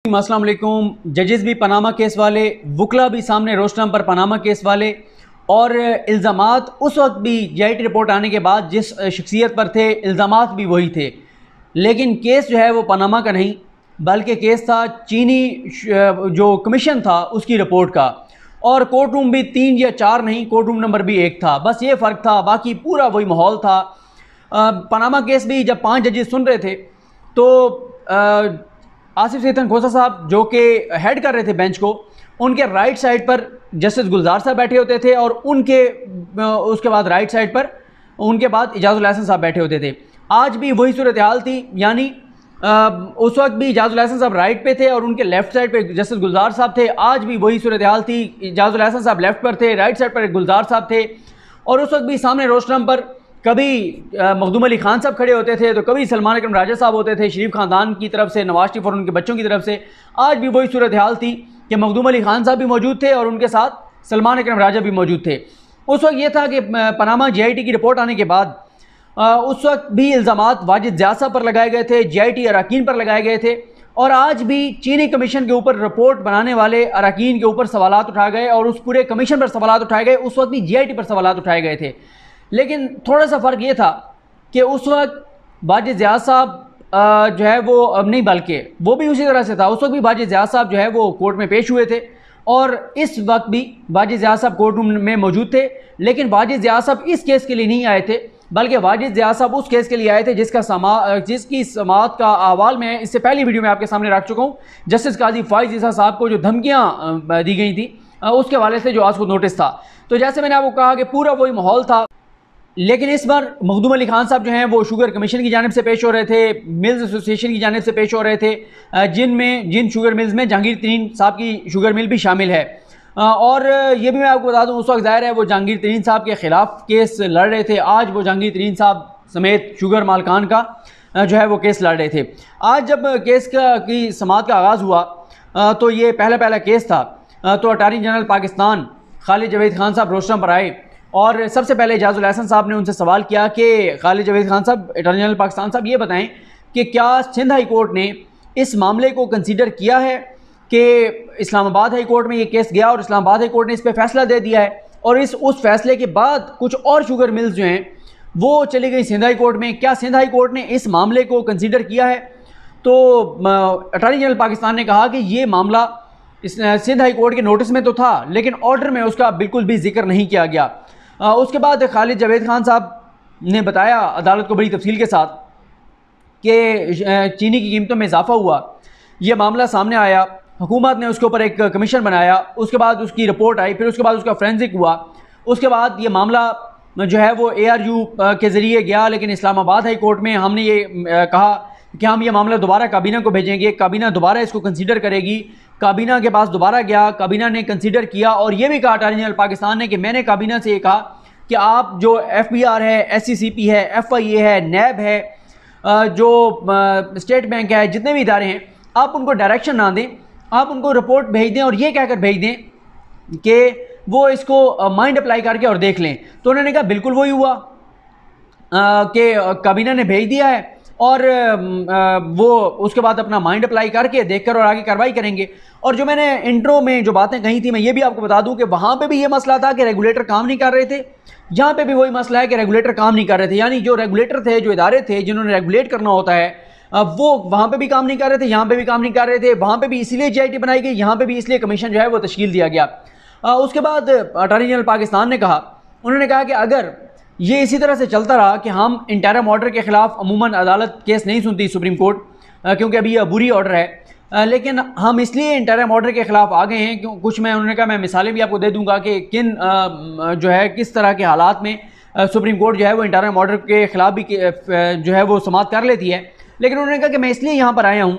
अस्सलाम वालेकुम। जजेस भी पनामा केस वाले, वकला भी सामने रोस्टम पर पनामा केस वाले, और इल्ज़ामात उस वक्त भी JIT रिपोर्ट आने के बाद जिस शख्सियत पर थे इल्ज़ामात भी वही थे, लेकिन केस जो है वो पनामा का नहीं बल्कि केस था चीनी जो कमीशन था उसकी रिपोर्ट का। और कोर्ट रूम भी 3 या 4 नहीं, कोर्ट रूम नंबर भी 1 था, बस ये फ़र्क था, बाकी पूरा वही माहौल था। पनामा केस भी जब 5 जजेस सुन रहे थे तो आसिफ सैयद खोसा साहब जो कि हेड कर रहे थे बेंच को, उनके राइट साइड पर जस्टिस गुलजार साहब बैठे होते थे और उनके उसके बाद राइट साइड पर उनके बाद इजाज़ुल हसन साहब बैठे होते थे। आज भी वही सूरत हाल थी, यानी उस वक्त भी इजाज़ुल हसन साहब राइट पे थे और उनके लेफ़्ट साइड पे जस्टिस गुलजार साहब थे। आज भी वही सूरत हाल थी, इजाज़ुल हसन साहब लेफ़्ट पर थे, राइट साइड पर गुलजार साहब थे। और उस वक्त भी सामने रोस्टरम पर कभी मखदूम अली खान साहब खड़े होते थे तो कभी सलमान अकरम राजा साहब होते थे शरीफ ख़ानदान की तरफ से, नवाज शरीफ और उनके बच्चों की तरफ से। आज भी वही सूरत हाल थी कि मखदूम अली खान साहब भी मौजूद थे और उनके साथ सलमान अकरम राजा भी मौजूद थे। उस वक्त ये था कि पनामा JIT की रिपोर्ट आने के बाद उस वक्त भी इल्ज़ामात वाजिद ज़िया साहब पर लगाए गए थे, JIT अरकान पर लगाए गए थे, और आज भी चीनी कमीशन के ऊपर रिपोर्ट बनाने वाले अरकान के ऊपर सवालात उठाए गए और उस पूरे कमीशन पर सवालात उठाए गए। उस वक्त भी JIT पर सवालात उठाए गए थे, लेकिन थोड़ा सा फ़र्क ये था कि उस वक्त वाजिद ज़िया साहब जो है वो अब नहीं, बल्कि वो भी उसी तरह से था। उस वक्त भी वाजिद ज़िया साहब जो है वो कोर्ट में पेश हुए थे और इस वक्त भी वाजिद ज़िया साहब कोर्ट रूम में मौजूद थे, लेकिन वाजिद ज़िया साहब इस केस के लिए नहीं आए थे, बल्कि वाजिद ज़िया साहब उस केस के लिए आए थे जिसकी समाअत का अहवाल मैं इससे पहली वीडियो में आपके सामने रख चुका हूँ। जस्टिस काजी फ़ाइज़ ईसा साहब को जो धमकियाँ दी गई थी उसके हवाले से जो आज को नोटिस था। तो जैसे मैंने आपको कहा कि पूरा वही माहौल था, लेकिन इस बार मखदूम अली खान साहब जो हैं वो शुगर कमीशन की जानिब से पेश हो रहे थे, मिल्स एसोसिएशन की जानिब से पेश हो रहे थे, जिन शुगर मिल्स में जहांगीर तरीन साहब की शुगर मिल भी शामिल है। और ये भी मैं आपको बता दूं, उस वक्त ज़ाहिर है वो जहांगीर तरीन साहब के ख़िलाफ़ केस लड़ रहे थे। आज वो जहांगीर तरीन साहब समेत शुगर मालकान का जो है वो केस लड़ रहे थे। आज जब केस की समाअत का आगाज़ हुआ तो ये पहला केस था। तो अटार्नी जनरल पाकिस्तान खालिद जावेद खान साहब रोस्टरम पर आए और सबसे पहले इजाज़ुल हसन साहब ने उनसे सवाल किया कि खालिद जावेद खान साहब, अटॉर्नी जनरल पाकिस्तान साहब, ये बताएं कि क्या सिंध हाई कोर्ट ने इस मामले को कंसीडर किया है कि इस्लामाबाद हाई कोर्ट में ये केस गया और इस्लामाबाद हाई कोर्ट ने इस पर फैसला दे दिया है और उस फैसले के बाद कुछ और शुगर मिल्स जो हैं वो चली गई सिंध हाई कोर्ट में। क्या सिंध हाई कोर्ट ने इस मामले को कंसीडर किया है? तो अटॉर्नी जनरल पाकिस्तान ने कहा कि ये मामला इस सिंध हाई कोर्ट के नोटिस में तो था, लेकिन ऑर्डर में उसका बिल्कुल भी जिक्र नहीं किया गया। उसके बाद खालिद जावेद खान साहब ने बताया अदालत को बड़ी तफसील के साथ कि चीनी की कीमतों में इजाफा हुआ, यह मामला सामने आया, हुकूमत ने उसके ऊपर एक कमीशन बनाया, उसके बाद उसकी रिपोर्ट आई, फिर उसके बाद उसका फोरेंसिक हुआ, उसके बाद ये मामला जो है वो ARU के ज़रिए गया, लेकिन इस्लामाबाद हाई कोर्ट में हमने ये कहा कि हम ये मामला दोबारा काबीना को भेजेंगे, काबीना दोबारा इसको कंसीडर करेगी। काबीना के पास दोबारा गया, काबीना ने कंसीडर किया और ये भी कहा अटॉर्नी जनरल पाकिस्तान ने कि मैंने काबीना से ये कहा कि आप जो FBR है, SCCP है, FIA है, NAB है, जो स्टेट बैंक है, जितने भी इदारे हैं, आप उनको डायरेक्शन ना दें, आप उनको रिपोर्ट भेज दें और ये कहकर भेज दें कि वो इसको माइंड अप्लाई करके और देख लें। तो उन्होंने कहा बिल्कुल वही हुआ कि काबीना ने भेज दिया है और वो उसके बाद अपना माइंड अप्लाई करके देखकर और आगे कार्रवाई करेंगे। और जो मैंने इंट्रो में जो बातें कही थी, मैं ये भी आपको बता दूं कि वहाँ पे भी ये मसला था कि रेगुलेटर काम नहीं कर रहे थे, यहाँ पे भी वही मसला है कि रेगुलेटर काम नहीं कर रहे थे। यानी जो रेगुलेटर थे, जो इदारे थे जिन्होंने रेगुलेट करना होता है, वो वहाँ पे भी काम नहीं कर रहे थे, यहाँ पे भी काम नहीं कर रहे थे। वहाँ पे भी इसलिए JIT बनाई गई, यहाँ पे भी इसलिए कमीशन जो है वो तश्कील दिया गया। उसके बाद अटॉर्नी जनरल पाकिस्तान ने कहा, उन्होंने कहा कि अगर ये इसी तरह से चलता रहा कि हम इंटरिम ऑर्डर के ख़िलाफ़ अमूमन अदालत केस नहीं सुनती सुप्रीम कोर्ट, क्योंकि अभी यह बुरी ऑर्डर है, लेकिन हम इसलिए इंटरिम ऑर्डर के ख़िलाफ़ आ गए हैं क्यों कुछ उन्होंने कहा मैं मिसालें भी आपको दे दूंगा कि जो है किस तरह के हालात में सुप्रीम कोर्ट जो है वो इंटरिम ऑर्डर के ख़िलाफ़ भी जो है वो समाअत कर लेती है। लेकिन उन्होंने कहा कि मैं इसलिए यहाँ पर आया हूँ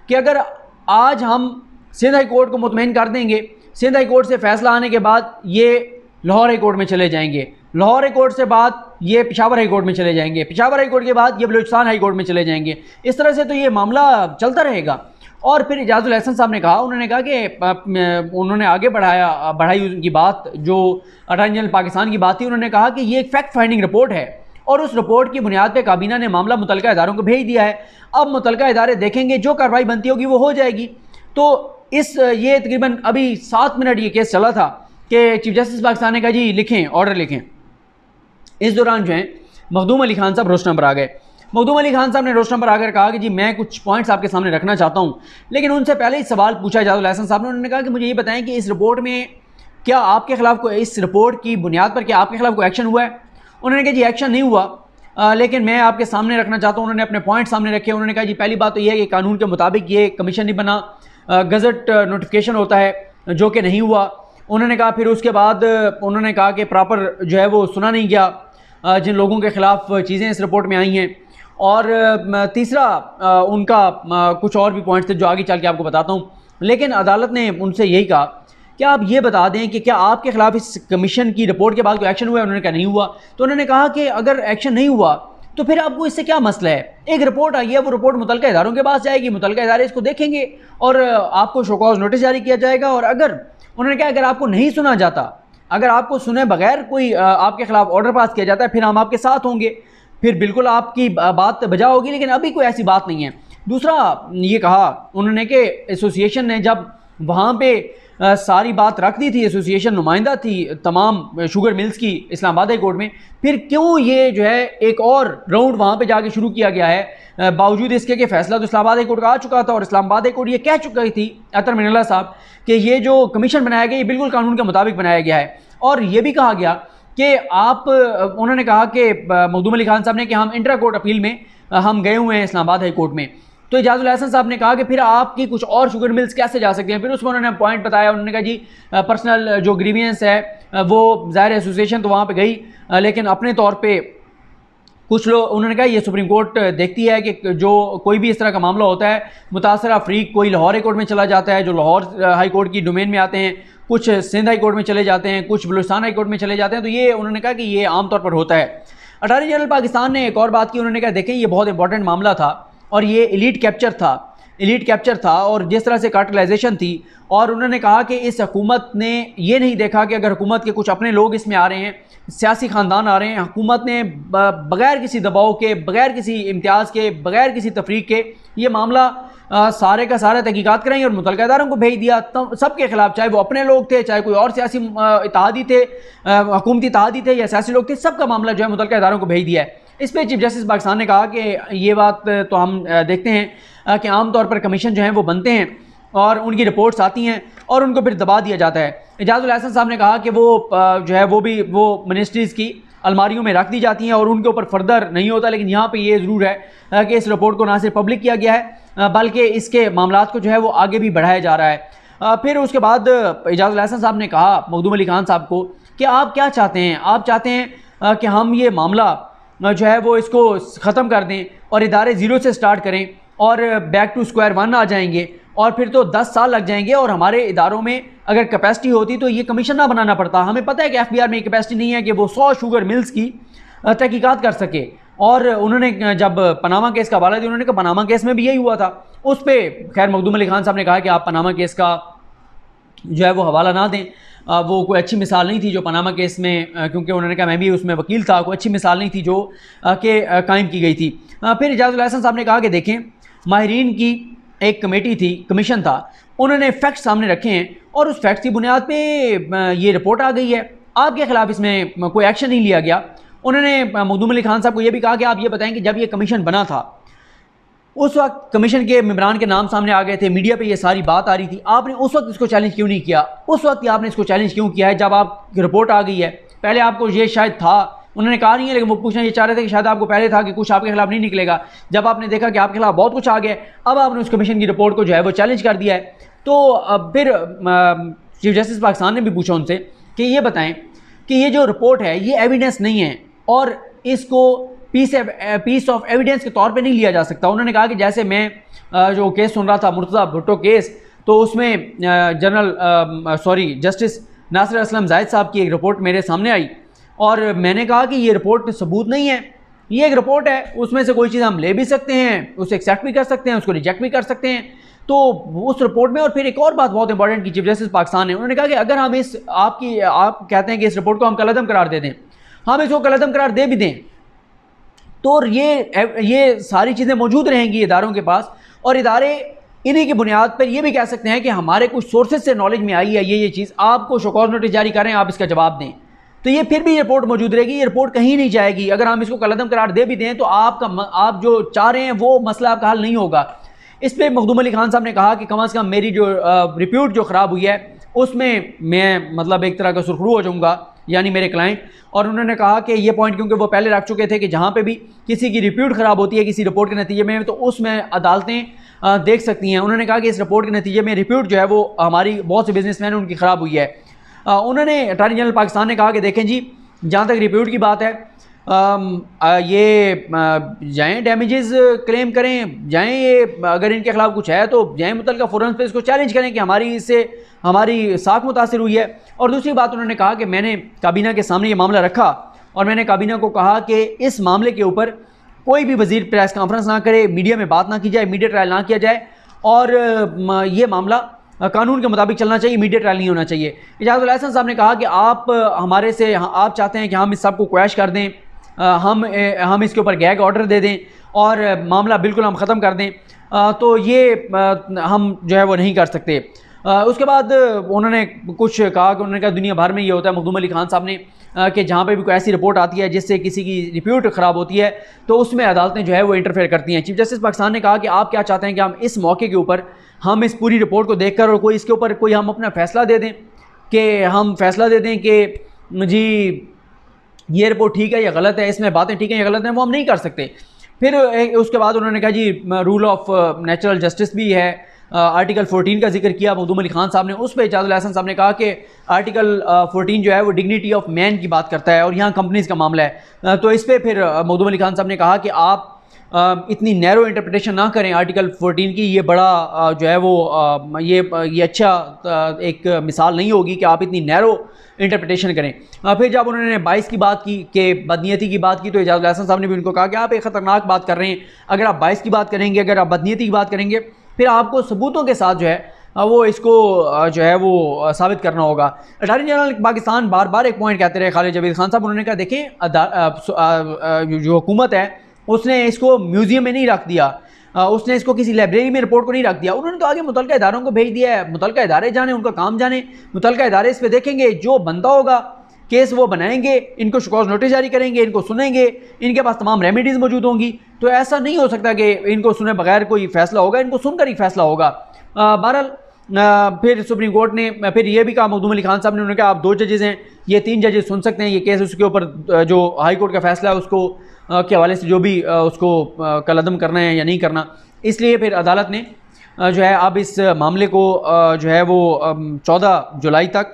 कि अगर आज हम सिंध हाई कोर्ट को मुतमईन कर देंगे, सिंध हाई कोर्ट से फ़ैसला आने के बाद ये लाहौर हाई कोर्ट में चले जाएंगे, लाहौर हाई कोर्ट से बाद ये पेशावर हाई कोर्ट में चले जाएंगे, पेशावर हाई कोर्ट के बाद ये बलूचिस्तान हाई कोर्ट में चले जाएंगे। इस तरह से तो ये मामला चलता रहेगा। और फिर इजाज़ुल हसन साहब ने कहा, उन्होंने कहा कि उन्होंने आगे बढ़ाई उनकी बात, जो अटॉर्नी जनरल पाकिस्तान की बात थी। उन्होंने कहा कि ये एक फैक्ट फाइंडिंग रिपोर्ट है और उस रिपोर्ट की बुनियाद पर काबीना ने मामला मुतलका इदारों को भेज दिया है। अब मुतलका इदारे देखेंगे, जो कार्रवाई बनती होगी वो हो जाएगी। तो ये तकरीबन अभी 7 मिनट ये केस चला था कि चीफ जस्टिस पाकिस्तान ने कहा जी लिखें, ऑर्डर लिखें। इस दौरान जो है मखदूम अली खान साहब रोस्टर पर आ गए। मखदूम अली खान साहब ने रोस्टर पर आकर कहा कि जी मैं कुछ पॉइंट्स आपके सामने रखना चाहता हूँ, लेकिन उनसे पहले ही सवाल पूछा एजाजुल एहसन साहब ने। उन्होंने कहा कि मुझे ये बताएं कि इस रिपोर्ट में क्या आपके खिलाफ कोई, इस रिपोर्ट की बुनियाद पर क्या आपके खिलाफ कोई एक्शन हुआ है? उन्होंने कहा जी एक्शन नहीं हुआ, लेकिन मैं आपके सामने रखना चाहता हूँ। उन्होंने अपने पॉइंट सामने रखे। उन्होंने कहा जी पहली बात तो यह है कि कानून के मुताबिक ये कमीशन नहीं बना, गजट नोटिफिकेशन होता है जो कि नहीं हुआ। उन्होंने कहा फिर उसके बाद उन्होंने कहा कि प्रॉपर जो है वो सुना नहीं गया जिन लोगों के ख़िलाफ़ चीज़ें इस रिपोर्ट में आई हैं। और तीसरा उनका कुछ और भी पॉइंट्स थे जो आगे चल के आपको बताता हूँ। लेकिन अदालत ने उनसे यही कहा कि आप ये बता दें कि क्या आपके खिलाफ इस कमीशन की रिपोर्ट के बाद कोई एक्शन हुआ है? उन्होंने कहा नहीं हुआ। तो उन्होंने कहा कि अगर एक्शन नहीं हुआ तो फिर आपको इससे क्या मसला है? एक रिपोर्ट आई है, वो रिपोर्ट मुतलका इदारों के पास जाएगी, मुतलका इदारे इसको देखेंगे और आपको शो कॉज नोटिस जारी किया जाएगा। और अगर उन्होंने कहा अगर आपको नहीं सुना जाता, अगर आपको सुने बगैर कोई आपके खिलाफ ऑर्डर पास किया जाता है, फिर हम आपके साथ होंगे, फिर बिल्कुल आपकी बात बजा होगी। लेकिन अभी कोई ऐसी बात नहीं है। दूसरा ये कहा उन्होंने कि एसोसिएशन ने जब वहाँ पे सारी बात रख दी थी, एसोसिएशन नुमाइंदा थी तमाम शुगर मिल्स की इस्लामाबाद हाई कोर्ट में, फिर क्यों ये जो है एक और राउंड वहाँ पे जाके शुरू किया गया है, बावजूद इसके कि फैसला तो इस्लामाबाद हाई कोर्ट का आ चुका था और इस्लामाबाद हाई कोर्ट ये कह चुकी थी अतर मिनल्ला साहब कि ये जो कमीशन बनाया गया ये बिल्कुल कानून के मुताबिक बनाया गया है। और ये भी कहा गया कि आप, उन्होंने कहा कि मखदूम अली खान साहब ने कि हम इंट्रा कोर्ट अपील में हम गए हुए हैं इस्लामाबाद हाई कोर्ट में। तो एजाजुल एहसन साहब ने कहा कि फिर आपकी कुछ और शुगर मिल्स कैसे जा सकते हैं? फिर उसमें उन्होंने पॉइंट बताया। उन्होंने कहा जी पर्सनल जो ग्रीवियंस है वो ज़ाहिर एसोसिएशन तो वहाँ पे गई, लेकिन अपने तौर पे कुछ लोग, उन्होंने कहा ये सुप्रीम कोर्ट देखती है कि जो कोई भी इस तरह का मामला होता है, मुतासरा अफरीक कोई लाहौर हाई कोर्ट में चला जाता है जो लाहौर हाई कोर्ट की डोमेन में आते हैं, कुछ सिंध हाई कोर्ट में चले जाते हैं, कुछ बलूचिस्तान हाई कोर्ट में चले जाते हैं। तो ये उन्होंने कहा कि ये आमतौर पर होता है। अटॉर्नी जनरल पाकिस्तान ने एक और बात की। उन्होंने कहा देखें ये बहुत इंपॉर्टेंट मामला था और ये एलीट कैप्चर था और जिस तरह से कार्टलाइजेशन थी। और उन्होंने कहा कि इस हुकूमत ने ये नहीं देखा कि अगर हुकूमत के कुछ अपने लोग इसमें आ रहे हैं, सियासी ख़ानदान आ रहे हैं, हुकूमत ने बग़ैर किसी दबाव के, बग़ैर किसी इम्तियाज़ के, बग़ैर किसी तफरीक के ये मामला सारे का सारा तहकीकात कराई और मुतल्लिक़ा इदारों को भेज दिया सबके खिलाफ, चाहे वो अपने लोग थे, चाहे कोई और सियासी इत्तेहादी थे, हुकूमती इत्तेहादी थे या सियासी लोग थे, सबका मामला जो है मुतल्लिक़ा इदारों को भेज दिया है। इस पर चीफ जस्टिस पाकिस्तान ने कहा कि ये बात तो हम देखते हैं कि आमतौर पर कमीशन जो है वो बनते हैं और उनकी रिपोर्ट्स आती हैं और उनको फिर दबा दिया जाता है। एजाजुल एहसन साहब ने कहा कि वो जो है वो मिनिस्ट्रीज़ की अलमारियों में रख दी जाती हैं और उनके ऊपर फर्दर नहीं होता। लेकिन यहाँ पे ये ज़रूर है कि इस रिपोर्ट को ना सिर्फ पब्लिक किया गया है बल्कि इसके मामलात को जो है वो आगे भी बढ़ाया जा रहा है। फिर उसके बाद एजाजुल एहसन साहब ने कहा मखदूम अली खान साहब को कि आप क्या चाहते हैं? आप चाहते हैं कि हम ये मामला जो है वो इसको ख़त्म कर दें और इदारे ज़ीरो से स्टार्ट करें और बैक टू स्क्वायर वन आ जाएंगे और फिर तो 10 साल लग जाएंगे और हमारे इदारों में अगर कैपेसिटी होती तो ये कमीशन ना बनाना पड़ता। हमें पता है कि एफबीआर में कैपेसिटी नहीं है कि वो 100 शुगर मिल्स की तहकीकात कर सके। और उन्होंने जब पनामा केस का हवाला दिया, उन्होंने कहा पनामा केस में भी यही हुआ था। उस पर खैर मखदूम अली खान साहब ने कहा कि आप पनामा केस का जो है वो हवाला ना दें, वो कोई अच्छी मिसाल नहीं थी जो पनामा केस में, क्योंकि उन्होंने कहा मैं भी उसमें वकील था, कोई अच्छी मिसाल नहीं थी जो कि कायम की गई थी। फिर एजाजुल एहसन साहब ने कहा कि देखें माहिरीन की एक कमेटी थी, कमीशन था, उन्होंने फैक्ट्स सामने रखे हैं और उस फैक्ट्स की बुनियाद पे ये रिपोर्ट आ गई है। आपके खिलाफ इसमें कोई एक्शन नहीं लिया गया। उन्होंने मखदूम अली खान साहब को ये भी कहा कि आप ये बताएं कि जब ये कमीशन बना था उस वक्त कमीशन के मेंबरान के नाम सामने आ गए थे, मीडिया पे ये सारी बात आ रही थी, आपने उस वक्त इसको चैलेंज क्यों नहीं किया? उस वक्त आपने इसको चैलेंज क्यों किया है जब आपकी रिपोर्ट आ गई है? पहले आपको ये शायद था, उन्होंने कहा नहीं है, लेकिन वो पूछना ये चाह रहे थे कि शायद आपको पहले था कि कुछ आपके खिलाफ नहीं निकलेगा। जब आपने देखा कि आपके खिलाफ बहुत कुछ आ गया, अब आपने उस कमीशन की रिपोर्ट को जो है वो चैलेंज कर दिया है। तो फिर चीफ जस्टिस पाकिस्तान ने भी पूछा उनसे कि ये बताएं कि ये जो रिपोर्ट है ये एविडेंस नहीं है और इसको पीस ऑफ एविडेंस के तौर पे नहीं लिया जा सकता। उन्होंने कहा कि जैसे मैं जो केस सुन रहा था मुर्तज़ा भुट्टो केस, तो उसमें जस्टिस नासिर असलम जायद साहब की एक रिपोर्ट मेरे सामने आई और मैंने कहा कि ये रिपोर्ट सबूत नहीं है, ये एक रिपोर्ट है, उसमें से कोई चीज़ हम ले भी सकते हैं, उसे एक्सेप्ट भी कर सकते हैं, उसको रिजेक्ट भी कर सकते हैं। तो उस रिपोर्ट में, और फिर एक और बात बहुत इंपॉर्टेंट की चीफ जस्टिस पाकिस्तान ने, उन्होंने कहा कि अगर हम आप कहते हैं कि इस रिपोर्ट को हम कलअदम करार दे दें, हम इसको कलअदम करार दे भी दें, तो ये सारी चीज़ें मौजूद रहेंगी इदारों के पास और इदारे इन्हीं की बुनियाद पर ये भी कह सकते हैं कि हमारे कुछ सोर्सेज से नॉलेज में आई है ये चीज़, आपको शोकॉज नोटिस जारी करें, आप इसका जवाब दें, तो ये फिर भी रिपोर्ट मौजूद रहेगी, ये रिपोर्ट कहीं नहीं जाएगी। अगर हम इसको कलअदम करार दे भी दें तो आप जो चाह रहे हैं वो मसला आपका हल नहीं होगा। इस पर मखदूम अली खान साहब ने कहा कि कम अज़ कम मेरी जो रिप्यूट जो ख़राब हुई है उसमें मैं मतलब एक तरह का सुरखरू हो जाऊँगा, यानी मेरे क्लाइंट। और उन्होंने कहा कि ये पॉइंट क्योंकि वो पहले रख चुके थे कि जहाँ पे भी किसी की रिप्यूट ख़राब होती है किसी रिपोर्ट के नतीजे में, तो उसमें अदालतें देख सकती हैं। उन्होंने कहा कि इस रिपोर्ट के नतीजे में रिप्यूट जो है वो हमारी बहुत से बिजनेसमैन उनकी ख़राब हुई है। उन्होंने अटॉर्नी जनरल पाकिस्तान ने कहा कि देखें जी, जहाँ तक रिप्यूट की बात है, ये जाएँ डैमेजेस क्लेम करें, जाएँ ये अगर इनके खिलाफ कुछ है तो जाएँ मुतल्लिका फोरम पे इसको चैलेंज करें कि हमारी साख मुतासिर हुई है। और दूसरी बात उन्होंने कहा कि मैंने काबीना के सामने ये मामला रखा और मैंने काबीना को कहा कि इस मामले के ऊपर कोई भी वजीर प्रेस कॉन्फ्रेंस ना करे, मीडिया में बात ना की जाए, मीडिया ट्रायल ना किया जाए, और ये मामला कानून के मुताबिक चलना चाहिए, मीडिया ट्रायल नहीं होना चाहिए। इजाज़ुल एहसन साहब ने कहा कि आप हमारे से आप चाहते हैं कि हम इस सब को क्वैश कर दें, हम इसके ऊपर गैग ऑर्डर दे दें और मामला बिल्कुल हम ख़त्म कर दें, तो ये हम जो है वो नहीं कर सकते। उसके बाद उन्होंने कुछ कहा कि उन्होंने कहा दुनिया भर में ये होता है, मखदूम अली खान साहब ने, कि जहाँ पे भी कोई ऐसी रिपोर्ट आती है जिससे किसी की रिप्यूट ख़राब होती है तो उसमें अदालतें जो है वो इंटरफेयर करती हैं। चीफ जस्टिस पाकिस्तान ने कहा कि आप क्या चाहते हैं कि हम इस मौके के ऊपर हम इस पूरी रिपोर्ट को देखकर और कोई इसके ऊपर कोई हम अपना फ़ैसला दे दें, कि हम फैसला दे दें कि जी ये रिपोर्ट ठीक है या गलत है, इसमें बातें ठीक हैं या गलत हैं, वो हम नहीं कर सकते। फिर उसके बाद उन्होंने कहा जी रूल ऑफ नेचुरल जस्टिस भी है, आर्टिकल 14 का जिक्र किया मखदूम अली खान साहब ने। उस पर इजाज़ुल एहसन साहब ने कहा कि आर्टिकल 14 जो है वो डिग्निटी ऑफ मैन की बात करता है और यहाँ कंपनीज़ का मामला है। तो इस पर फिर मखदूम अली खान साहब ने कहा कि आप इतनी नैरो इंटरप्रिटेशन ना करें आर्टिकल 14 की, ये बड़ा जो है वो ये अच्छा एक मिसाल नहीं होगी कि आप इतनी नैरो इंटरप्रिटेशन करें। फिर जब उन्होंने 22 की बात की कि बदनीयती की बात की, तो इजाज़ुल एहसन साहब ने भी उनको कहा कि आप एक ख़तरनाक बात कर रहे हैं। अगर आप 22 की बात करेंगे, अगर आप बदनीयती की बात करेंगे, फिर आपको सबूतों के साथ जो है वो इसको जो है वो साबित करना होगा। अटॉर्नी जनरल पाकिस्तान बार बार एक पॉइंट कहते रहे खालिद जवेद खान साहब, उन्होंने कहा देखें जो हुकूमत है उसने इसको म्यूज़ियम में नहीं रख दिया, उसने इसको किसी लाइब्रेरी में रिपोर्ट को नहीं रख दिया। उन्होंने तो आगे मुतल्लिका इदारों को भेज दिया है, मुतल्लिका इदारे जाने, उनका काम जाने, मुतल्लिका इदारे इस पर देखेंगे, जो बनता होगा केस वो बनाएंगे, इनको शिकॉज नोटिस जारी करेंगे, इनको सुनेंगे, इनके पास तमाम रेमेडीज़ मौजूद होंगी। तो ऐसा नहीं हो सकता कि इनको सुने बगैर कोई फैसला होगा, इनको सुनकर ही फैसला होगा। बहरहाल फिर सुप्रीम कोर्ट ने फिर ये भी कहा मखदूम अली खान साहब ने, उन्होंने कहा आप 2 जजेज़ हैं, ये 3 जजेज़ सुन सकते हैं ये केस, उसके ऊपर जो हाई कोर्ट का फैसला है उसको के हवाले से जो भी उसको कलअदम करना है या नहीं करना। इसलिए फिर अदालत ने जो है अब इस मामले को जो है वो 14 जुलाई तक,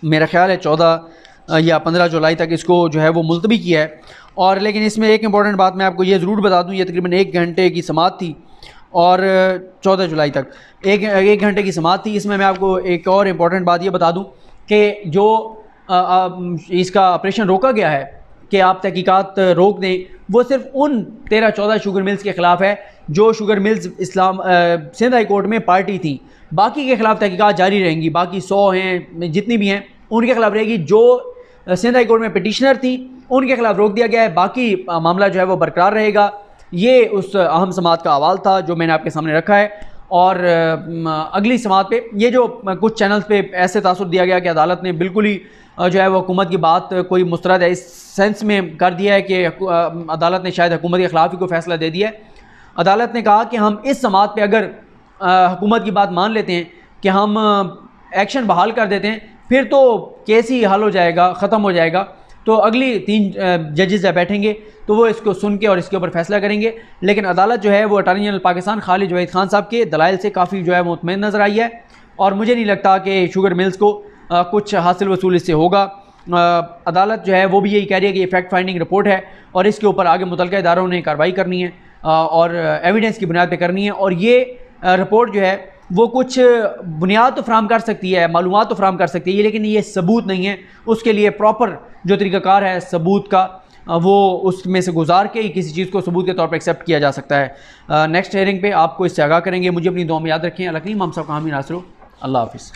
मेरा ख्याल है 14 या 15 जुलाई तक इसको जो है वो मुलतवी किया है। और लेकिन इसमें एक इंपॉर्टेंट बात मैं आपको ये ज़रूर बता दूँ, ये तकरीबन 1 घंटे की समाअत थी और 14 जुलाई तक एक घंटे की समाअत थी। इसमें मैं आपको एक और इम्पॉर्टेंट बात ये बता दूँ कि जो इसका ऑपरेशन रोका गया है कि आप तहकीकात रोक दें, वो सिर्फ उन 13-14 शुगर मिल्स के ख़िलाफ़ है जो sugar mills Sindh high court में पार्टी थी। बाकी के ख़िलाफ़ तहकीकात जारी रहेंगी, बाकी 100 हैं जितनी भी हैं उनके खिलाफ रहेगी। जो सिंध हाई कोर्ट में पिटिशनर थी उनके खिलाफ रोक दिया गया है, बाकी मामला जो है वो बरकरार रहेगा। ये उस अहम समाअत का अहवाल था जो मैंने आपके सामने रखा है। और अगली समाअत पे ये जो कुछ चैनल्स पे ऐसे तासुर दिया गया कि अदालत ने बिल्कुल ही जो है वो हुकूमत की बात कोई मुस्तरद है इस सेंस में कर दिया है कि अदालत ने शायद हुकूमत के ख़िलाफ़ ही कोई फ़ैसला दे दिया है। अदालत ने कहा कि हम इस समाअत पे अगर हुकूमत की बात मान लेते हैं कि हम एक्शन बहाल कर देते हैं, फिर तो केस ही हल हो जाएगा, ख़त्म हो जाएगा। तो अगली 3 जजेस जब बैठेंगे तो वो इसको सुन के और इसके ऊपर फैसला करेंगे। लेकिन अदालत जो है वो अटॉर्नी जनरल पाकिस्तान खालिद जवेद खान साहब के दलाइल से काफ़ी जो है मुतमईन नज़र आई है और मुझे नहीं लगता कि शुगर मिल्स को कुछ हासिल वसूल इससे होगा। अदालत जो है वो भी यही कह रही है कि ये फैक्ट फाइंडिंग रिपोर्ट है और इसके ऊपर आगे मुतल्लिका इदारों ने कार्रवाई करनी है और एविडेंस की बुनियाद पर करनी है। और ये रिपोर्ट जो है वो कुछ बुनियाद तो फ्राहम कर सकती है, मालूमात तो फ्राहम कर सकती है, लेकिन ये सबूत नहीं है। उसके लिए प्रॉपर जो तरीक़ाकार है सबूत का वो उसमें से गुजार के ही किसी चीज़ को सबूत के तौर पर एक्सेप्ट किया जा सकता है। नेक्स्ट हेयरिंग पे आपको इससे आगाह करेंगे। मुझे अपनी दुआ में याद रखें। अल्लाह करीम हम सब का हामी नासरो। अल्लाह हाफ़िज़।